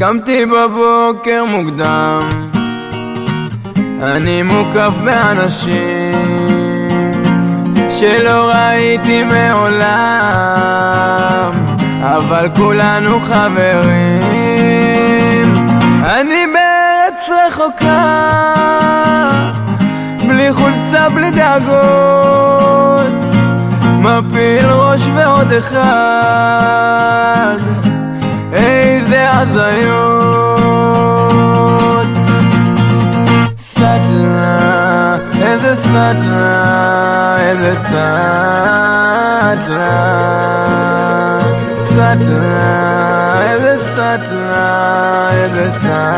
קמתי בבוקר מוקדם, אני מוקף באנשים שלא ראיתי מעולם, אבל כולנו חברים. אני בארץ רחוקה, בלי חולצה, בלי דאגות, מפיל ראש ועוד אחד, איזה הזיות. סטלה, איזה סטלה, איזה סטלה, סטלה, איזה סטלה, איזה סטלה.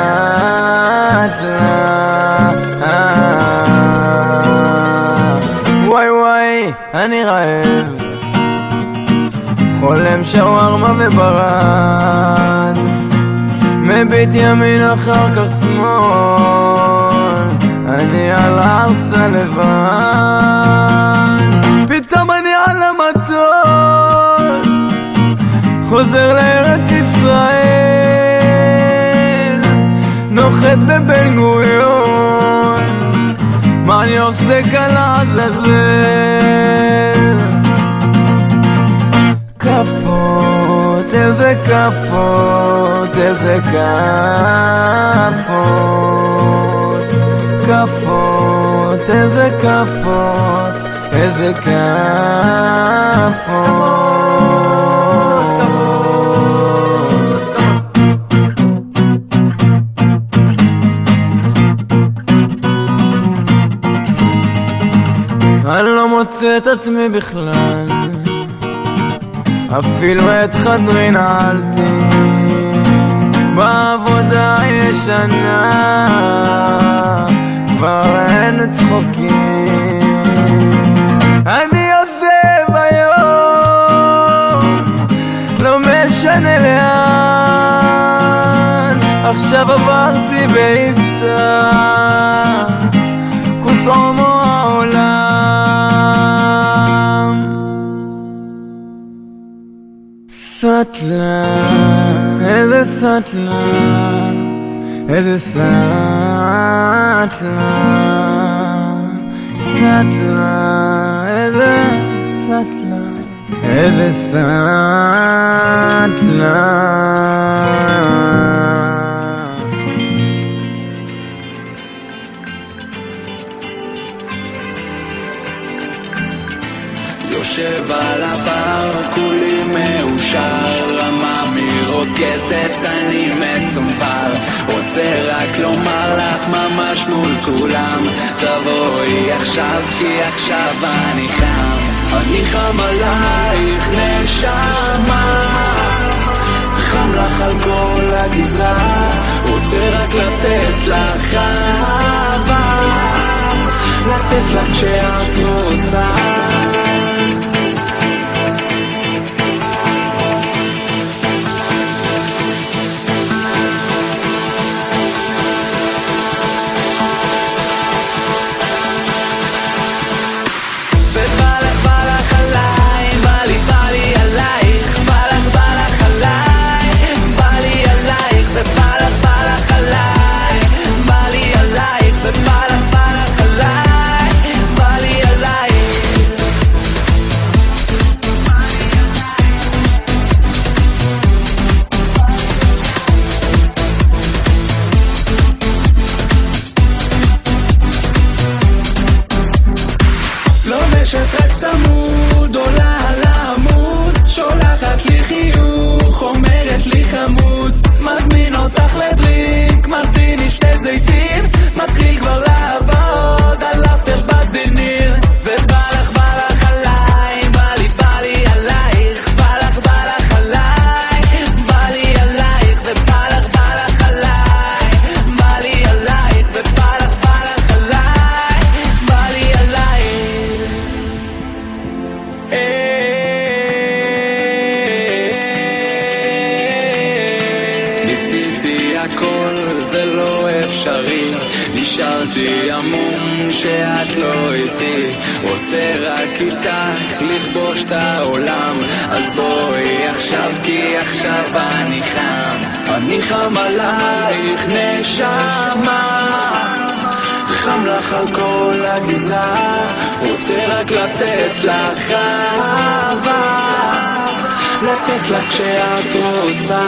וואי וואי, אני רעב, חולם שווארמה וברד, מביט ימין אחר כך שמאל, אני על ארסה לבד. פתאום אני על המטוס, חוזר לארץ ישראל, נוחת בבן גוריון, מה אני עושה כאן לעזאזל? כפות, איזה כפות, איזה כפות, כפות, איזה כפות, איזה כפות. אני לא מוצא את עצמי בכלל, אפילו את חדרי נעלתי, בעבודה ישנה כבר אין צחוקים. אני עוזב היום, לא משנה לאן, עכשיו עברתי בהיסטר, כוסומו העולם. סטלה, איזה סטלה, איזה סטלה, סטלה, איזה סטלה, איזה סטלה. יושב על הבר, כולי מאושר, רמה מרוקדת, אני מסומבר, רוצה רק לומר לך ממש מול כולם, תבואי עכשיו כי עכשיו אני חם, אני חם עלייך נשמה, חם לך על כל הגזרה, רוצה רק לתת לך אהבה, לתת לך כשאת רוצה. רק צמוד, עולה על העמוד, שולחת לי חיוך, אומרת לי חמוד, מזמין אותך לדרינק, מרטיני שתי זיתים, מתחיל כבר לעבוד על אפטר בסדיניר, ובא לך עליי, בא לי עלייך, בא לך עליי, בא לי עלייך, ובא לך עליי, בא לי עלייך, ובא לך עליי, בא לי עלייך. ניסיתי הכל, זה לא אפשרי, נשארתי עמום שאת לא איתי, רוצה רק איתך לכבוש את העולם, אז בואי עכשיו כי עכשיו אני חם עלייך נשמה, חם לך על כל הגזרה, רוצה רק לתת לך אהבה, לתת לך כשאת רוצה.